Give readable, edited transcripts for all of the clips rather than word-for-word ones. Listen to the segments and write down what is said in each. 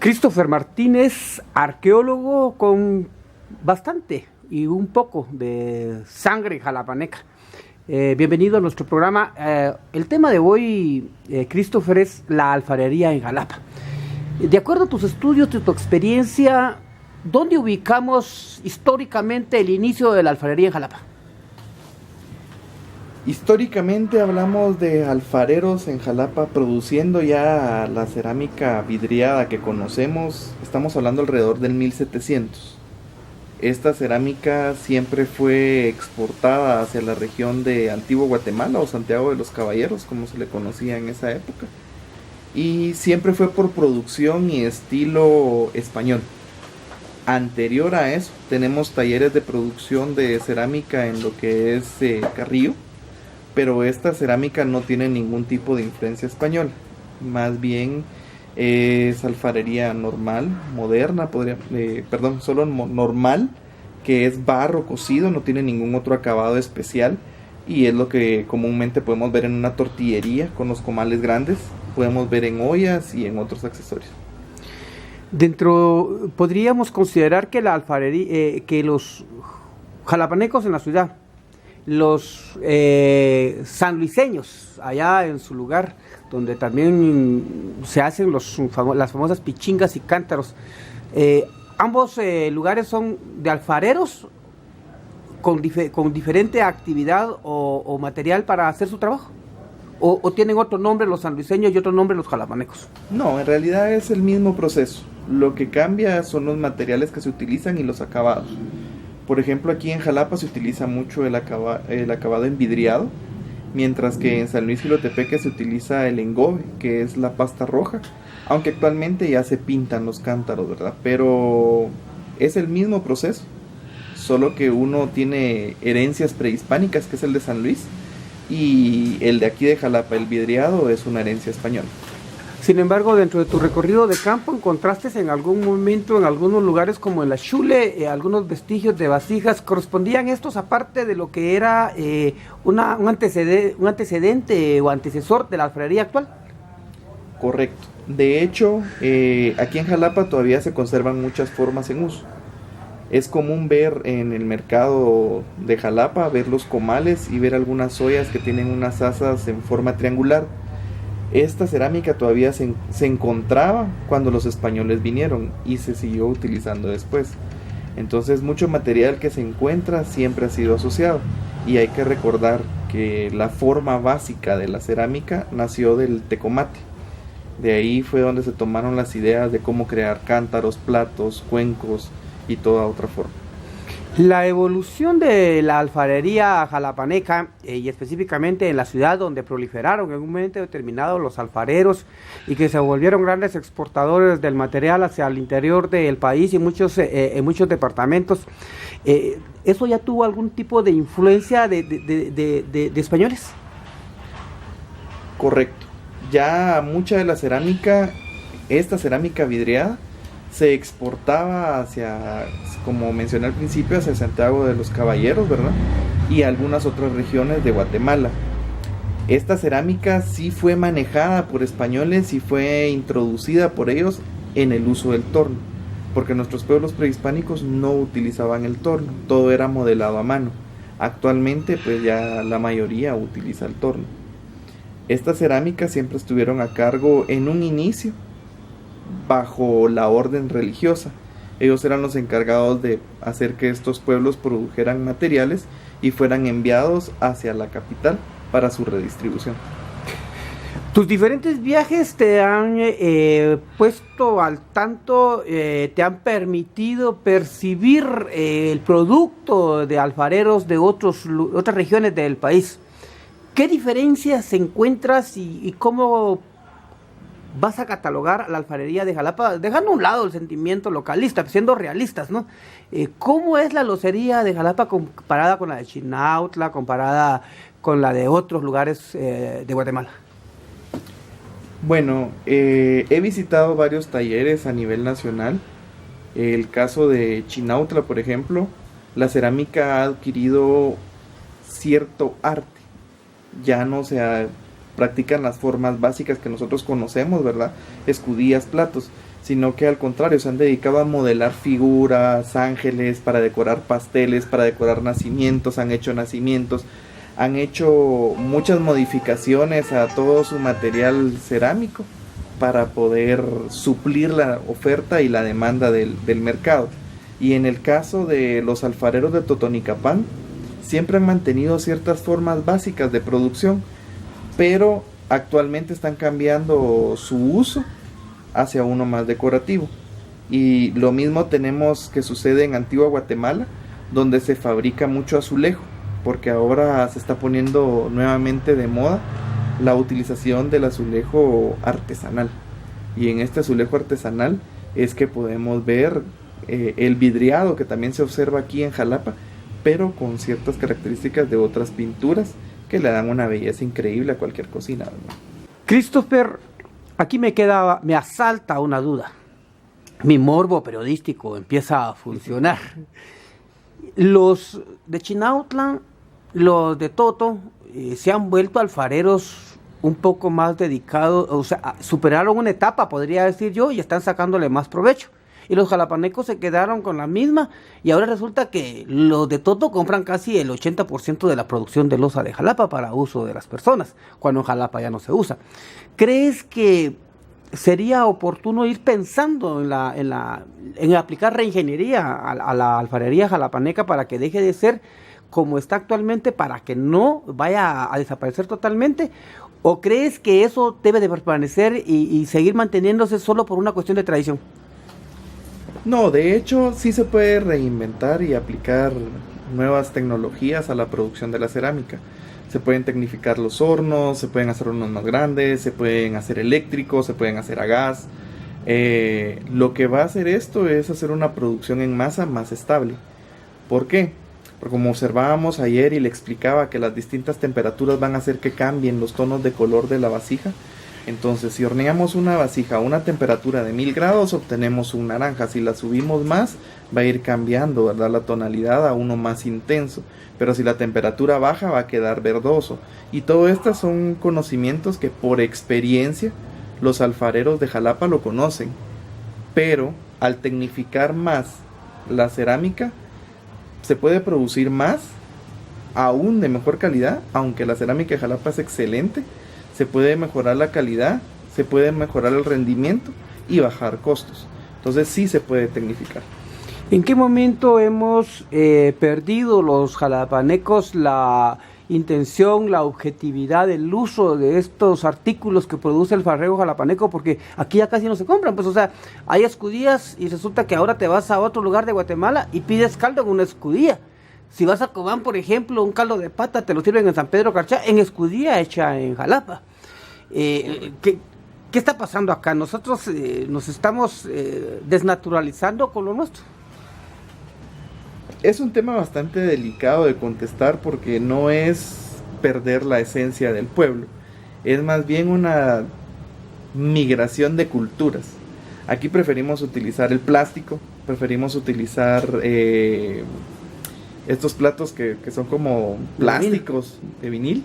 Christopher Martínez, arqueólogo con bastante y un poco de sangre jalapaneca. Bienvenido a nuestro programa. El tema de hoy, Christopher, es la alfarería en Jalapa. De acuerdo a tus estudios, de tu experiencia, ¿dónde ubicamos históricamente el inicio de la alfarería en Jalapa? Históricamente hablamos de alfareros en Jalapa produciendo ya la cerámica vidriada que conocemos. Estamos hablando alrededor del 1700. Esta cerámica siempre fue exportada hacia la región de Antiguo Guatemala o Santiago de los Caballeros, como se le conocía en esa época. Y siempre fue por producción y estilo español. Anterior a eso, tenemos talleres de producción de cerámica en lo que es Carrillo, pero esta cerámica no tiene ningún tipo de influencia española. Más bien es alfarería normal, moderna, solo normal, que es barro cocido, no tiene ningún otro acabado especial, y es lo que comúnmente podemos ver en una tortillería con los comales grandes, podemos ver en ollas y en otros accesorios. Podríamos considerar que la alfarería, que los jalapanecos en la ciudad, los sanluiseños allá en su lugar, donde también se hacen las famosas pichingas y cántaros, ambos lugares son de alfareros con diferente actividad o material para hacer su trabajo, o tienen otro nombre los sanluiseños y otro nombre los jalapanecos. No, en realidad es el mismo proceso. Lo que cambia son los materiales que se utilizan y los acabados. Por ejemplo, aquí en Jalapa se utiliza mucho el acabado envidriado, mientras que en San Luis Jilotepeque se utiliza el engobe, que es la pasta roja, aunque actualmente ya se pintan los cántaros, ¿verdad? Pero es el mismo proceso, solo que uno tiene herencias prehispánicas, que es el de San Luis, y el de aquí de Jalapa, el vidriado, es una herencia española. Sin embargo, dentro de tu recorrido de campo, ¿encontraste en algún momento, en algunos lugares como en la Xule, algunos vestigios de vasijas? ¿Correspondían estos aparte de lo que era un antecedente o antecesor de la alfarería actual? Correcto. De hecho, aquí en Jalapa todavía se conservan muchas formas en uso. Es común ver en el mercado de Jalapa, ver los comales y ver algunas ollas que tienen unas asas en forma triangular. Esta cerámica todavía se encontraba cuando los españoles vinieron y se siguió utilizando después. Entonces mucho material que se encuentra siempre ha sido asociado, y hay que recordar que la forma básica de la cerámica nació del tecomate. De ahí fue donde se tomaron las ideas de cómo crear cántaros, platos, cuencos y toda otra forma. La evolución de la alfarería jalapaneca, y específicamente en la ciudad donde proliferaron en un momento determinado los alfareros y que se volvieron grandes exportadores del material hacia el interior del país y en muchos departamentos, ¿eso ya tuvo algún tipo de influencia de españoles? Correcto. Ya mucha de la cerámica, esta cerámica vidriada, se exportaba hacia, como mencioné al principio, hacia Santiago de los Caballeros, ¿verdad? Y algunas otras regiones de Guatemala. Esta cerámica sí fue manejada por españoles y fue introducida por ellos en el uso del torno, porque nuestros pueblos prehispánicos no utilizaban el torno, todo era modelado a mano. Actualmente pues ya la mayoría utiliza el torno. Estas cerámicas siempre estuvieron a cargo en un inicio bajo la orden religiosa. Ellos eran los encargados de hacer que estos pueblos produjeran materiales y fueran enviados hacia la capital para su redistribución. Tus diferentes viajes te han puesto al tanto, te han permitido percibir el producto de alfareros de otras regiones del país. ¿Qué diferencias encuentras y cómo vas a catalogar la alfarería de Jalapa, dejando a un lado el sentimiento localista, siendo realistas, ¿no? ¿Cómo es la locería de Jalapa comparada con la de Chinautla, comparada con la de otros lugares de Guatemala? Bueno, he visitado varios talleres a nivel nacional. El caso de Chinautla, por ejemplo, la cerámica ha adquirido cierto arte. Ya no se practican las formas básicas que nosotros conocemos, ¿verdad? Escudillas, platos, sino que al contrario se han dedicado a modelar figuras, ángeles, para decorar pasteles, para decorar nacimientos, han hecho nacimientos, han hecho muchas modificaciones a todo su material cerámico para poder suplir la oferta y la demanda del mercado. Y en el caso de los alfareros de Totonicapán, siempre han mantenido ciertas formas básicas de producción, pero actualmente están cambiando su uso hacia uno más decorativo. Y lo mismo tenemos que sucede en Antigua Guatemala, donde se fabrica mucho azulejo, porque ahora se está poniendo nuevamente de moda la utilización del azulejo artesanal. Y en este azulejo artesanal es que podemos ver el vidriado que también se observa aquí en Jalapa, pero con ciertas características de otras pinturas que le dan una belleza increíble a cualquier cocina, ¿verdad? Christopher, aquí me asalta una duda. Mi morbo periodístico empieza a funcionar. Los de Chinautla, los de Toto, se han vuelto alfareros un poco más dedicados, o sea, superaron una etapa, podría decir yo, y están sacándole más provecho. Y los jalapanecos se quedaron con la misma, y ahora resulta que los de Toto compran casi el 80% de la producción de loza de Jalapa para uso de las personas, cuando en Jalapa ya no se usa. ¿Crees que sería oportuno ir pensando en aplicar reingeniería a la alfarería jalapaneca para que deje de ser como está actualmente, para que no vaya a desaparecer totalmente? ¿O crees que eso debe de permanecer y seguir manteniéndose solo por una cuestión de tradición? No, de hecho sí se puede reinventar y aplicar nuevas tecnologías a la producción de la cerámica. Se pueden tecnificar los hornos, se pueden hacer hornos más grandes, se pueden hacer eléctricos, se pueden hacer a gas. Lo que va a hacer esto es hacer una producción en masa más estable. ¿Por qué? Porque como observábamos ayer y le explicaba que las distintas temperaturas van a hacer que cambien los tonos de color de la vasija. Entonces, si horneamos una vasija a una temperatura de 1000 grados, obtenemos un naranja. Si la subimos más, va a ir cambiando, ¿verdad?, la tonalidad a uno más intenso. Pero si la temperatura baja, va a quedar verdoso. Y todo esto son conocimientos que por experiencia los alfareros de Jalapa lo conocen. Pero al tecnificar más la cerámica, se puede producir más, aún de mejor calidad, aunque la cerámica de Jalapa es excelente. Se puede mejorar la calidad, se puede mejorar el rendimiento y bajar costos. Entonces sí se puede tecnificar. ¿En qué momento hemos perdido los jalapanecos la intención, la objetividad del uso de estos artículos que produce el alfarero jalapaneco? Porque aquí ya casi no se compran, pues, o sea, hay escudillas y resulta que ahora te vas a otro lugar de Guatemala y pides caldo en una escudilla. Si vas a Cobán, por ejemplo, un caldo de pata te lo sirven en San Pedro Carchá, en escudilla hecha en Jalapa. ¿Qué está pasando acá? Nosotros nos estamos desnaturalizando con lo nuestro. Es un tema bastante delicado de contestar porque no es perder la esencia del pueblo. Es más bien una migración de culturas. Aquí preferimos utilizar el plástico, preferimos utilizar estos platos que son como plásticos de vinil,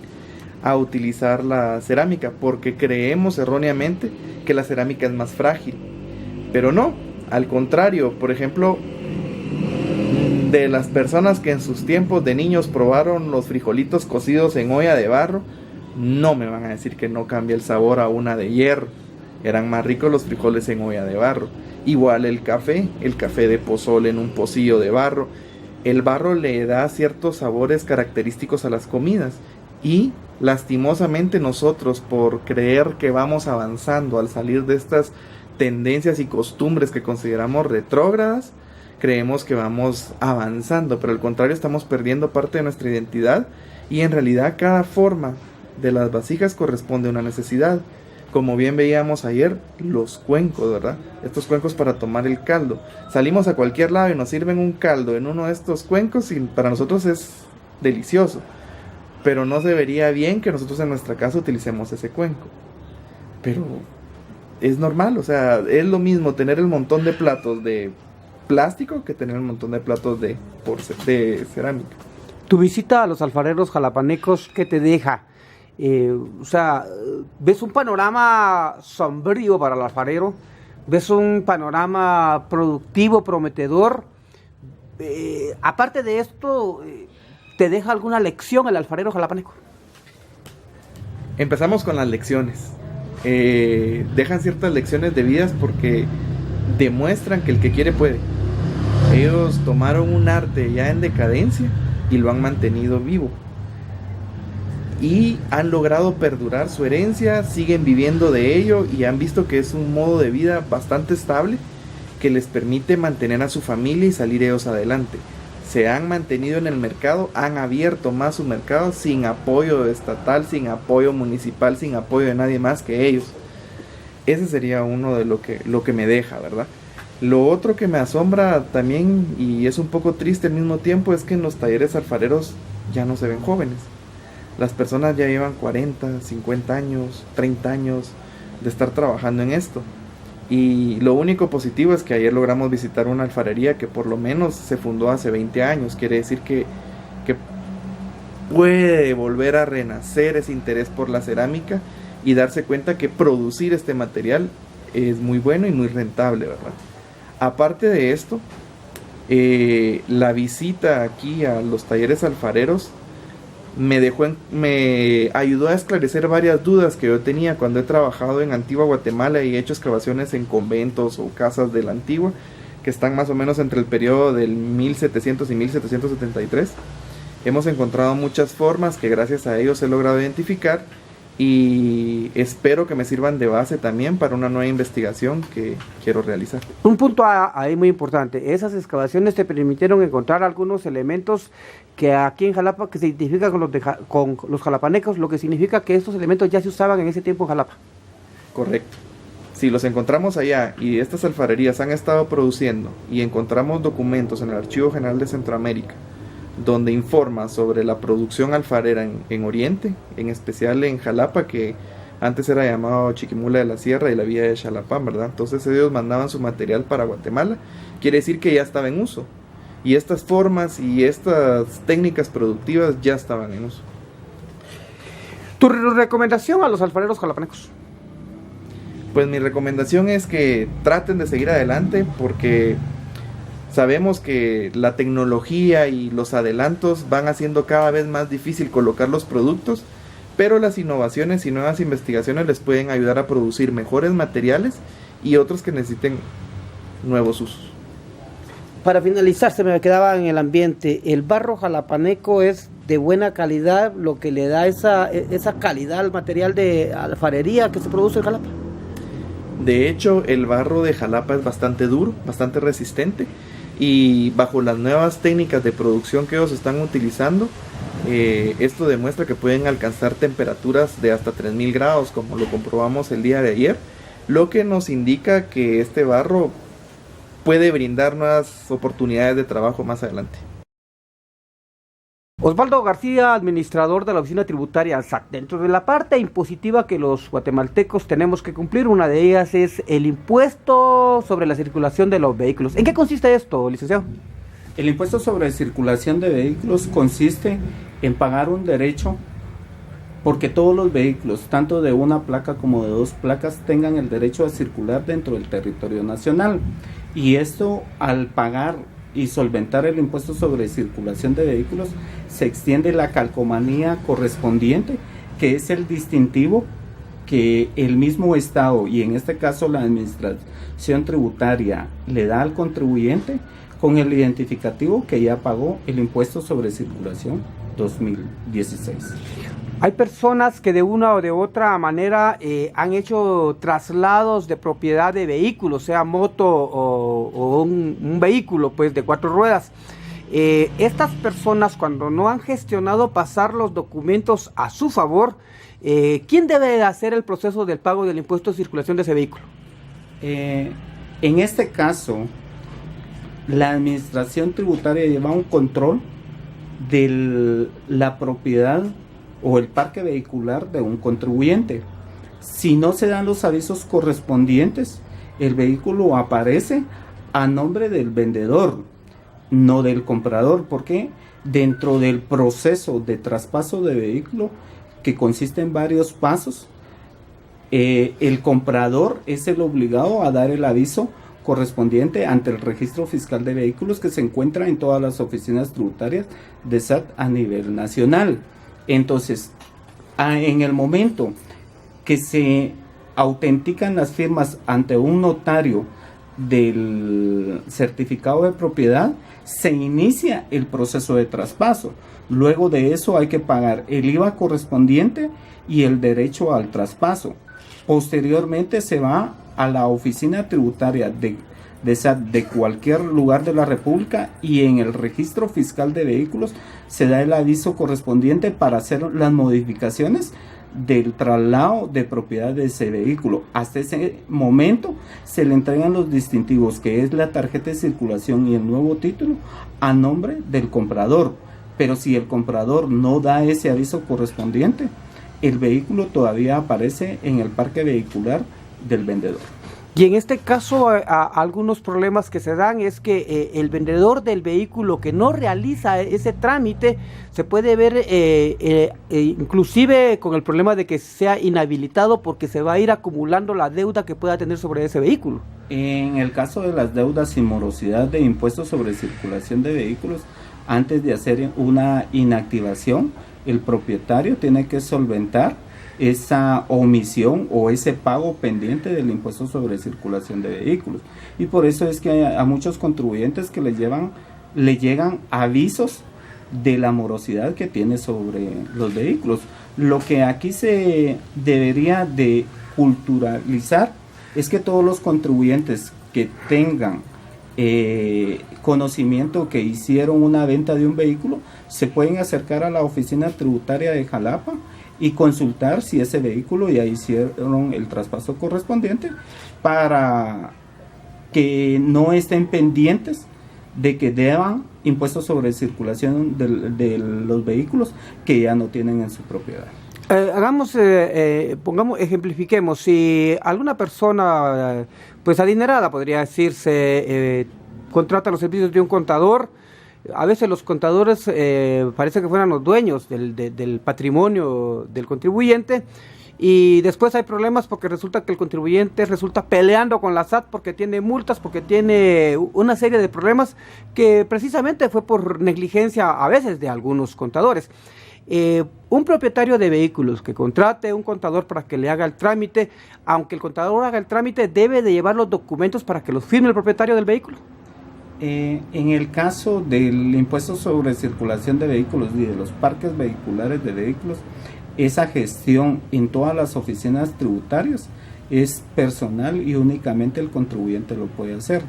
a utilizar la cerámica, porque creemos erróneamente que la cerámica es más frágil. Pero no, al contrario. Por ejemplo, de las personas que en sus tiempos de niños probaron los frijolitos cocidos en olla de barro, no me van a decir que no cambia el sabor a una de hierro. Eran más ricos los frijoles en olla de barro. Igual el café de pozole en un pocillo de barro. El barro le da ciertos sabores característicos a las comidas, y lastimosamente nosotros, por creer que vamos avanzando al salir de estas tendencias y costumbres que consideramos retrógradas, creemos que vamos avanzando, pero al contrario, estamos perdiendo parte de nuestra identidad, y en realidad cada forma de las vasijas corresponde a una necesidad. Como bien veíamos ayer, los cuencos, ¿verdad? Estos cuencos para tomar el caldo. Salimos a cualquier lado y nos sirven un caldo en uno de estos cuencos y para nosotros es delicioso. Pero no se vería bien que nosotros en nuestra casa utilicemos ese cuenco. Pero es normal, o sea, es lo mismo tener el montón de platos de plástico que tener un montón de platos de cerámica. Tu visita a los alfareros jalapanecos, ¿qué te deja? O sea, ves un panorama sombrío para el alfarero, ¿Ves un panorama productivo, prometedor? Aparte de esto, ¿te deja alguna lección el alfarero jalapaneco? Empezamos con las lecciones. Dejan ciertas lecciones de vidas porque demuestran que el que quiere puede. Ellos tomaron un arte ya en decadencia y lo han mantenido vivo. Y han logrado perdurar su herencia, siguen viviendo de ello y han visto que es un modo de vida bastante estable que les permite mantener a su familia y salir ellos adelante. Se han mantenido en el mercado, han abierto más su mercado sin apoyo estatal, sin apoyo municipal, sin apoyo de nadie más que ellos. Ese sería uno de lo que me deja, ¿verdad? Lo otro que me asombra también, y es un poco triste al mismo tiempo, es que en los talleres alfareros ya no se ven jóvenes. Las personas ya llevan 40, 50 años, 30 años de estar trabajando en esto. Y lo único positivo es que ayer logramos visitar una alfarería que por lo menos se fundó hace 20 años. Quiere decir que puede volver a renacer ese interés por la cerámica y darse cuenta que producir este material es muy bueno y muy rentable, ¿verdad? Aparte de esto, la visita aquí a los talleres alfareros me ayudó a esclarecer varias dudas que yo tenía cuando he trabajado en Antigua Guatemala y he hecho excavaciones en conventos o casas de la Antigua, que están más o menos entre el periodo del 1700 y 1773. Hemos encontrado muchas formas que gracias a ellos he logrado identificar y espero que me sirvan de base también para una nueva investigación que quiero realizar. Un punto ahí muy importante, esas excavaciones te permitieron encontrar algunos elementos que aquí en Jalapa que se identifican con los jalapanecos, lo que significa que estos elementos ya se usaban en ese tiempo en Jalapa. Correcto. Si los encontramos allá y estas alfarerías han estado produciendo y encontramos documentos en el Archivo General de Centroamérica donde informa sobre la producción alfarera en Oriente, en especial en Jalapa, que antes era llamado Chiquimula de la Sierra y la villa de Xalapán, ¿verdad? Entonces ellos mandaban su material para Guatemala, quiere decir que ya estaba en uso. Y estas formas y estas técnicas productivas ya estaban en uso. ¿Tu recomendación a los alfareros jalapanecos? Pues mi recomendación es que traten de seguir adelante porque sabemos que la tecnología y los adelantos van haciendo cada vez más difícil colocar los productos, pero las innovaciones y nuevas investigaciones les pueden ayudar a producir mejores materiales y otros que necesiten nuevos usos. Para finalizar, se me quedaba en el ambiente, el barro jalapaneco es de buena calidad, lo que le da esa calidad al material de alfarería que se produce en Jalapa. De hecho, el barro de Jalapa es bastante duro, bastante resistente, y bajo las nuevas técnicas de producción que ellos están utilizando, esto demuestra que pueden alcanzar temperaturas de hasta 3000 grados, como lo comprobamos el día de ayer, lo que nos indica que este barro puede brindar nuevas oportunidades de trabajo más adelante. Osvaldo García, administrador de la Oficina Tributaria SAC. Dentro de la parte impositiva que los guatemaltecos tenemos que cumplir, una de ellas es el impuesto sobre la circulación de los vehículos. ¿En qué consiste esto, licenciado? El impuesto sobre circulación de vehículos consiste en pagar un derecho porque todos los vehículos, tanto de una placa como de dos placas, tengan el derecho a circular dentro del territorio nacional. Y esto, al pagar y solventar el impuesto sobre circulación de vehículos, se extiende la calcomanía correspondiente, que es el distintivo que el mismo Estado, y en este caso la administración tributaria, le da al contribuyente con el identificativo que ya pagó el impuesto sobre circulación 2016. Hay personas que de una o de otra manera han hecho traslados de propiedad de vehículos, sea moto o un vehículo pues de 4 ruedas. Estas personas, cuando no han gestionado pasar los documentos a su favor, ¿quién debe hacer el proceso del pago del impuesto de circulación de ese vehículo? En este caso, la administración tributaria lleva un control de la propiedad o el parque vehicular de un contribuyente. Si no se dan los avisos correspondientes, el vehículo aparece a nombre del vendedor, no del comprador, porque dentro del proceso de traspaso de vehículo, que consiste en varios pasos, el comprador es el obligado a dar el aviso correspondiente ante el registro fiscal de vehículos que se encuentra en todas las oficinas tributarias de SAT a nivel nacional. Entonces, en el momento que se autentican las firmas ante un notario del certificado de propiedad, se inicia el proceso de traspaso. Luego de eso hay que pagar el IVA correspondiente y el derecho al traspaso. Posteriormente se va a la oficina tributaria de SAT de cualquier lugar de la República y en el registro fiscal de vehículos se da el aviso correspondiente para hacer las modificaciones del traslado de propiedad de ese vehículo. Hasta ese momento se le entregan los distintivos, que es la tarjeta de circulación y el nuevo título, a nombre del comprador. Pero si el comprador no da ese aviso correspondiente, el vehículo todavía aparece en el parque vehicular del vendedor. Y en este caso, algunos problemas que se dan es que el vendedor del vehículo que no realiza ese trámite se puede ver inclusive con el problema de que sea inhabilitado porque se va a ir acumulando la deuda que pueda tener sobre ese vehículo. En el caso de las deudas y morosidad de impuestos sobre circulación de vehículos, antes de hacer una inactivación, el propietario tiene que solventar esa omisión o ese pago pendiente del impuesto sobre circulación de vehículos. Y por eso es que hay a muchos contribuyentes que le llegan avisos de la morosidad que tiene sobre los vehículos. Lo que aquí se debería de culturalizar es que todos los contribuyentes que tengan conocimiento que hicieron una venta de un vehículo se pueden acercar a la oficina tributaria de Jalapa y consultar si ese vehículo ya hicieron el traspaso correspondiente para que no estén pendientes de que deban impuestos sobre circulación de los vehículos que ya no tienen en su propiedad. Ejemplifiquemos, si alguna persona pues adinerada, podría decirse, contrata los servicios de un contador. A veces los contadores parece que fueran los dueños del patrimonio del contribuyente, y después hay problemas porque resulta que el contribuyente resulta peleando con la SAT porque tiene multas, porque tiene una serie de problemas que precisamente fue por negligencia a veces de algunos contadores. Un propietario de vehículos que contrate un contador para que le haga el trámite, aunque el contador haga el trámite, debe de llevar los documentos para que los firme el propietario del vehículo. En el caso del impuesto sobre circulación de vehículos y de los parques vehiculares de vehículos, esa gestión en todas las oficinas tributarias es personal y únicamente el contribuyente lo puede hacer.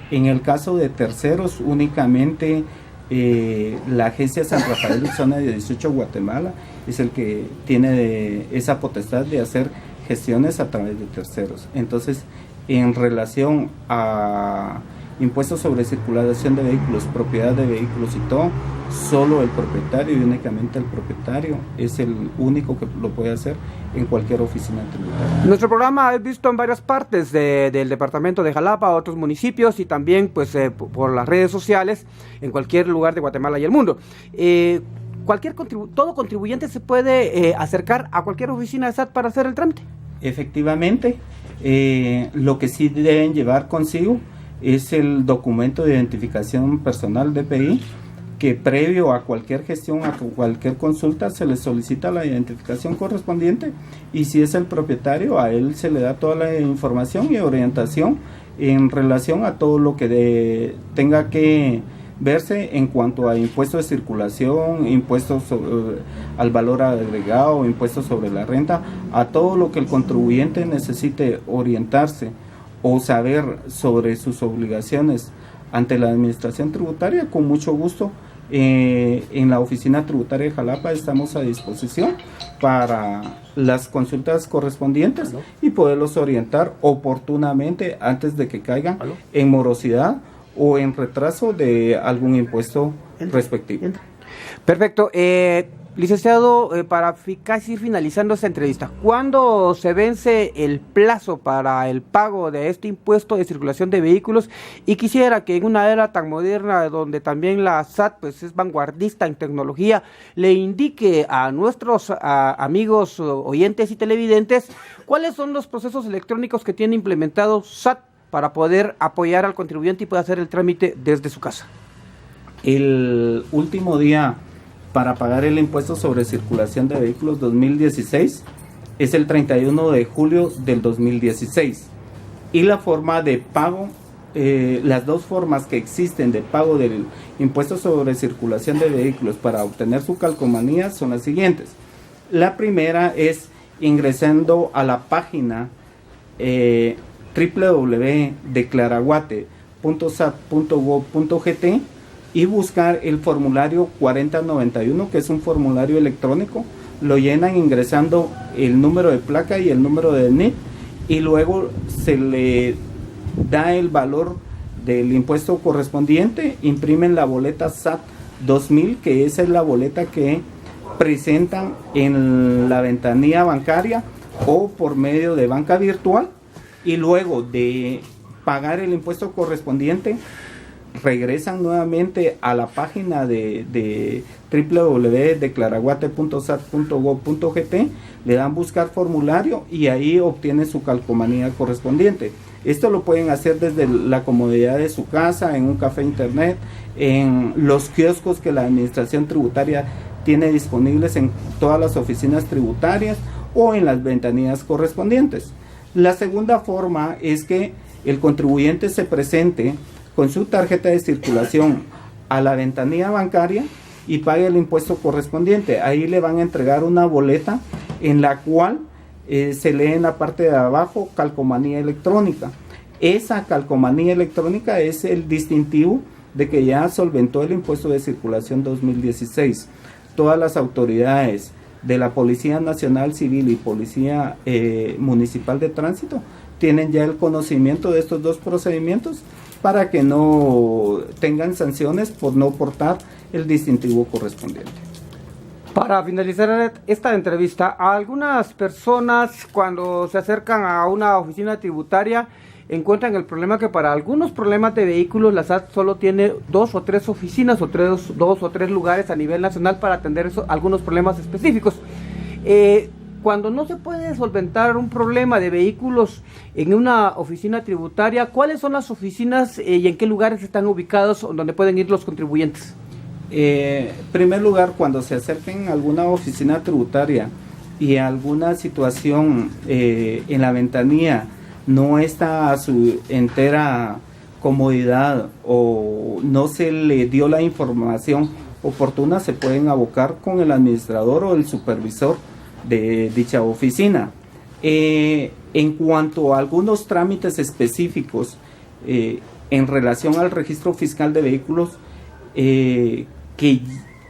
En el caso de terceros, únicamente la agencia San Rafael, zona 18 Guatemala, es el que tiene esa potestad de hacer gestiones a través de terceros. Entonces, en relación a impuestos sobre circulación de vehículos, propiedad de vehículos y todo, solo el propietario y únicamente el propietario es el único que lo puede hacer en cualquier oficina tributaria. Nuestro programa es visto en varias partes del departamento de Jalapa, otros municipios y también pues por las redes sociales en cualquier lugar de Guatemala y el mundo. Todo contribuyente se puede acercar a cualquier oficina de SAT para hacer el trámite. Efectivamente, lo que sí deben llevar consigo es el documento de identificación personal DPI, que previo a cualquier gestión, a cualquier consulta, se le solicita la identificación correspondiente, y si es el propietario, a él se le da toda la información y orientación en relación a todo lo que tenga que verse en cuanto a impuestos de circulación, impuestos al valor agregado, impuestos sobre la renta, a todo lo que el contribuyente necesite orientarse o saber sobre sus obligaciones ante la administración tributaria. Con mucho gusto, en la oficina tributaria de Jalapa estamos a disposición para las consultas correspondientes y poderlos orientar oportunamente antes de que caigan en morosidad o en retraso de algún impuesto respectivo. Perfecto. Licenciado, para casi ir finalizando esta entrevista, ¿cuándo se vence el plazo para el pago de este impuesto de circulación de vehículos? Y quisiera que en una era tan moderna, donde también la SAT pues, es vanguardista en tecnología, le indique a nuestros amigos oyentes y televidentes cuáles son los procesos electrónicos que tiene implementado SAT para poder apoyar al contribuyente y pueda hacer el trámite desde su casa. El último día para pagar el impuesto sobre circulación de vehículos 2016 es el 31 de julio del 2016. Y la forma de pago, las dos formas que existen de pago del impuesto sobre circulación de vehículos para obtener su calcomanía son las siguientes. La primera es ingresando a la página www.declaraguate.sat.gov.gt y buscar el formulario 4091, que es un formulario electrónico. Lo llenan ingresando el número de placa y el número de NIT, y luego se le da el valor del impuesto correspondiente, imprimen la boleta SAT 2000, que esa es la boleta que presentan en la ventanilla bancaria o por medio de banca virtual, y luego de pagar el impuesto correspondiente regresan nuevamente a la página de www.declaraguate.sat.gov.gt, le dan buscar formulario y ahí obtienen su calcomanía correspondiente. Esto lo pueden hacer desde la comodidad de su casa, en un café internet, en los kioscos que la administración tributaria tiene disponibles en todas las oficinas tributarias o en las ventanillas correspondientes. La segunda forma es que el contribuyente se presente con su tarjeta de circulación a la ventanilla bancaria y pague el impuesto correspondiente. Ahí le van a entregar una boleta en la cual se lee en la parte de abajo calcomanía electrónica. Esa calcomanía electrónica es el distintivo de que ya solventó el impuesto de circulación 2016. Todas las autoridades de la Policía Nacional Civil y Policía Municipal de Tránsito tienen ya el conocimiento de estos dos procedimientos para que no tengan sanciones por no portar el distintivo correspondiente. Para finalizar esta entrevista, algunas personas cuando se acercan a una oficina tributaria encuentran el problema que para algunos problemas de vehículos la SAT solo tiene 2 o 3 oficinas o 2 o 3 lugares a nivel nacional para atender algunos problemas específicos. Cuando no se puede solventar un problema de vehículos en una oficina tributaria, ¿cuáles son las oficinas y en qué lugares están ubicados donde pueden ir los contribuyentes? En primer lugar, cuando se acerquen a alguna oficina tributaria y alguna situación en la ventanilla no está a su entera comodidad o no se le dio la información oportuna, se pueden abocar con el administrador o el supervisor de dicha oficina. En cuanto a algunos trámites específicos en relación al registro fiscal de vehículos que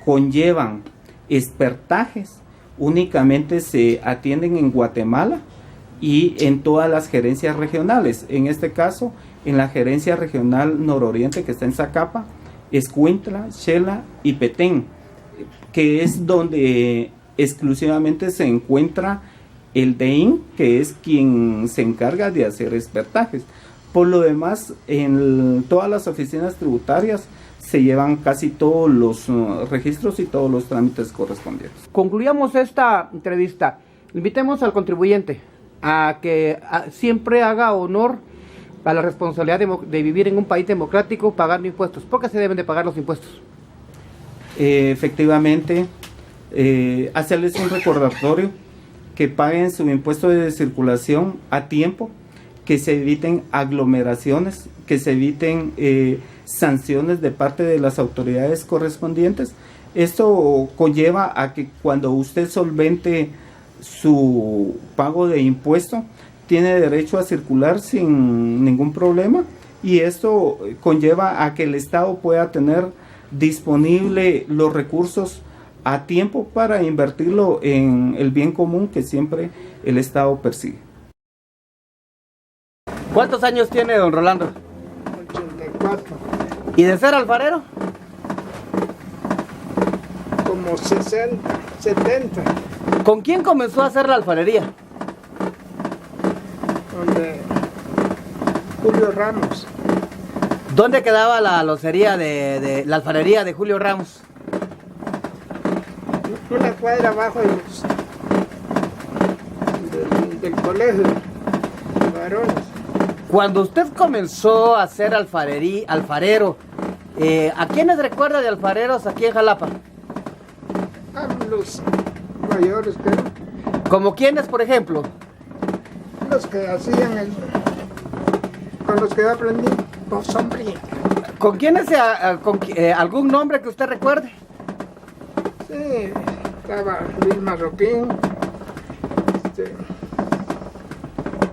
conllevan expertajes, únicamente se atienden en Guatemala y en todas las gerencias regionales. En este caso, en la gerencia regional nororiente que está en Zacapa, Escuintla, Xela y Petén, que es donde exclusivamente se encuentra el DEIN, que es quien se encarga de hacer expertajes. Por lo demás, en todas las oficinas tributarias se llevan casi todos los registros y todos los trámites correspondientes. Concluyamos esta entrevista. Invitemos al contribuyente a que siempre haga honor a la responsabilidad de vivir en un país democrático pagando impuestos. ¿Por qué se deben de pagar los impuestos? Efectivamente, hacerles un recordatorio que paguen su impuesto de circulación a tiempo, que se eviten aglomeraciones, que se eviten sanciones de parte de las autoridades correspondientes. Esto conlleva a que cuando usted solvente su pago de impuesto, tiene derecho a circular sin ningún problema, y esto conlleva a que el Estado pueda tener disponible los recursos a tiempo para invertirlo en el bien común que siempre el Estado persigue. ¿Cuántos años tiene don Rolando? 84. ¿Y de ser alfarero? como 60, 70, ¿Con quién comenzó a hacer la alfarería? donde Julio Ramos. ¿Dónde quedaba la locería la alfarería de Julio Ramos? Una cuadra abajo del colegio de varones. Cuando usted comenzó a ser alfarero, ¿a quiénes recuerda de alfareros aquí en Jalapa? A los mayores, que ¿Como quiénes, por ejemplo? los que hacían con los que yo aprendí, pues hombre. ¿Con quiénes, algún nombre que usted recuerde? Sí, estaba Luis Marroquín,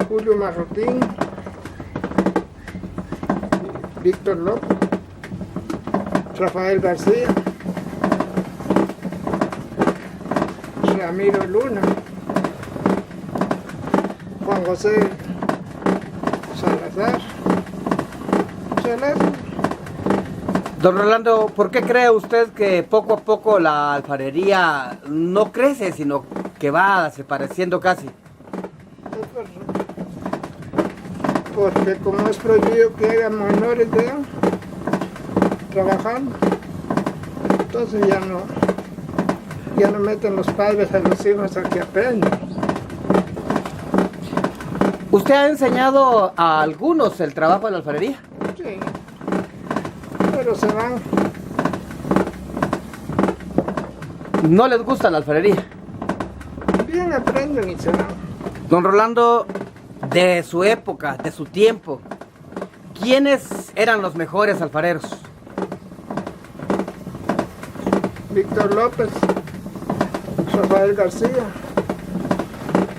Julio Marroquín, Víctor López, Rafael García, Ramiro Luna, Juan José Salazar. Don Rolando, ¿por qué cree usted que poco a poco la alfarería no crece, sino que va desapareciendo casi? Porque como es prohibido que haya menores de edad trabajando, entonces ya no meten los padres a los hijos a que aprendan. ¿Usted ha enseñado a algunos el trabajo de la alfarería? Sí, pero se van. ¿No les gusta la alfarería? Bien aprenden y se van. Don Rolando, de su época, de su tiempo, ¿quiénes eran los mejores alfareros? Víctor López, Rafael García,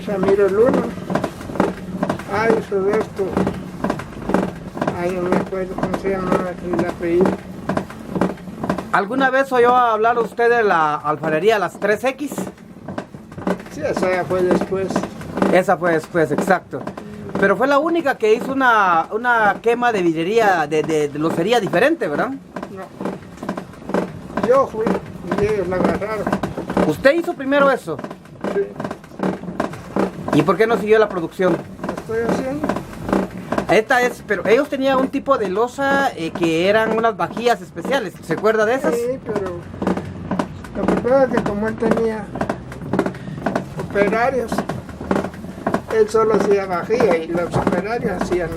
Ramiro Luna, Roberto, no me acuerdo cómo se llama el apellido. ¿Alguna vez oyó hablar usted de la alfarería Las 3X? Sí, esa ya fue después. Esa fue después, exacto. Pero fue la única que hizo una quema de vidriería, de locería diferente, ¿verdad? No. Yo fui y ellos la agarraron. ¿Usted hizo primero eso? Sí. ¿Y por qué no siguió la producción? Lo estoy haciendo. Pero ellos tenían un tipo de loza que eran unas vajillas especiales. ¿Se acuerda de esas? Sí, pero lo que pasa es que como él tenía operarios, él solo hacía vajilla y los operarios hacían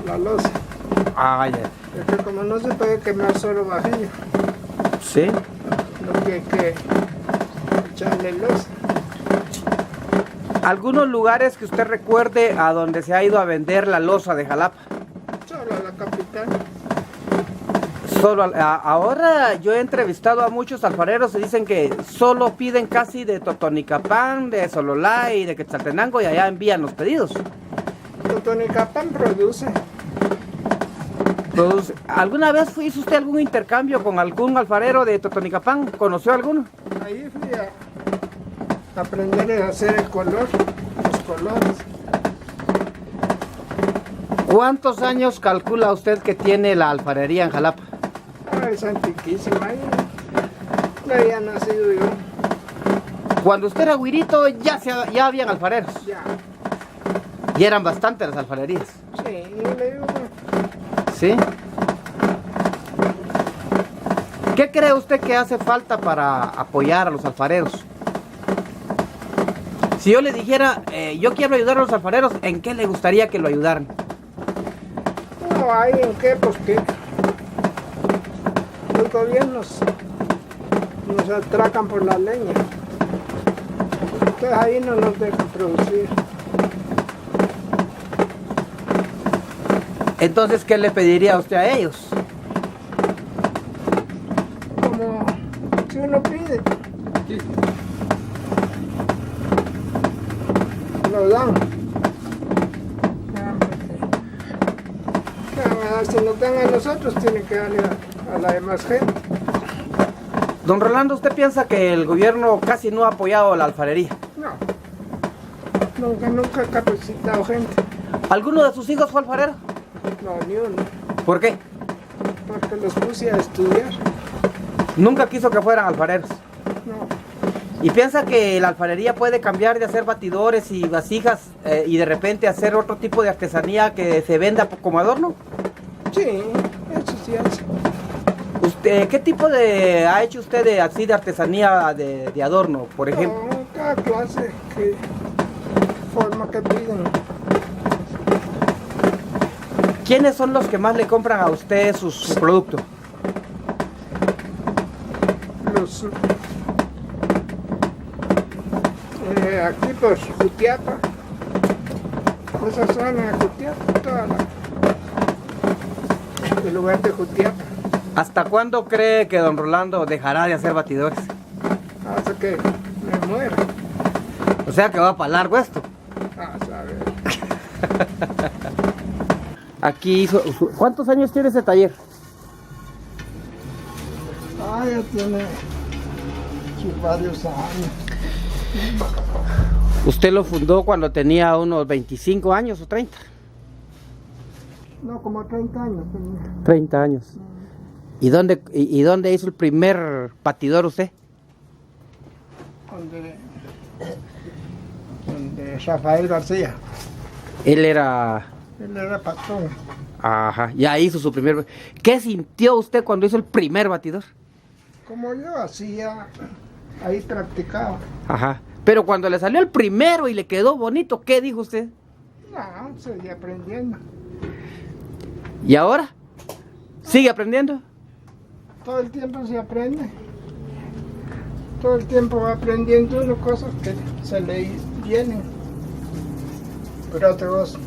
la loza. Ah, ya. Es que como no se puede quemar solo vajilla, Sí. lo que hay que echarle loza. ¿Algunos lugares que usted recuerde a donde se ha ido a vender la loza de Jalapa? Solo a la capital. Ahora yo he entrevistado a muchos alfareros y dicen que solo piden casi de Totonicapán, de Sololá y de Quetzaltenango y allá envían los pedidos. Totonicapán produce. ¿Alguna vez hizo usted algún intercambio con algún alfarero de Totonicapán? ¿Conoció alguno? Ahí fui a aprender a hacer el color, los colores. ¿Cuántos años calcula usted que tiene la alfarería en Jalapa? Es antiquísima, ya había nacido yo. Cuando usted era güirito ya habían alfareros. Ya, Y eran bastantes las alfarerías. sí, yo le digo, ¿Sí? ¿Qué cree usted que hace falta para apoyar a los alfareros? Si yo le dijera, yo quiero ayudar a los alfareros, ¿en qué le gustaría que lo ayudaran? no hay en qué, pues que los gobiernos nos atracan por la leña. Entonces ahí no nos dejan producir. Entonces, ¿qué le pediría usted a ellos? Como si uno pide, lo dan. Si nos dan a nosotros, tienen que darle a la demás gente. Don Rolando, ¿usted piensa que el gobierno casi no ha apoyado a la alfarería? No, nunca ha capacitado gente. ¿Alguno de sus hijos fue alfarero? No, ni uno. ¿Por qué? Porque los puse a estudiar. Nunca quiso que fueran alfareros. No, ¿Y piensa que la alfarería puede cambiar de hacer batidores y vasijas y de repente hacer otro tipo de artesanía que se venda como adorno? sí, eso sí hace. ¿Qué tipo de ha hecho usted así de artesanía de adorno, por ejemplo? No, cada clase, que forma que piden. ¿Quiénes son los que más le compran a usted su producto? Los aquí por Jutiapa, esa zona de Jutiapa, el lugar de Jutiapa, ¿Hasta cuándo cree que don Rolando dejará de hacer batidores? hasta que me muera. O sea que va para largo esto. A saber. Aquí, ¿cuántos años tiene ese taller? Ya tiene sus varios años. ¿Usted lo fundó cuando tenía unos 25 años o 30? No, como 30 años tenía. 30 años. ¿Y dónde hizo el primer batidor usted? Donde Rafael García. Él era patrón. Ajá, ya hizo su primer. ¿Qué sintió usted cuando hizo el primer batidor? Como yo hacía, ahí practicaba. Ajá. Pero cuando le salió el primero y le quedó bonito, ¿qué dijo usted? No, seguí aprendiendo. ¿Y ahora? ¿Sigue aprendiendo? Todo el tiempo se aprende. Todo el tiempo va aprendiendo las cosas que se le vienen. Pero otra cosa.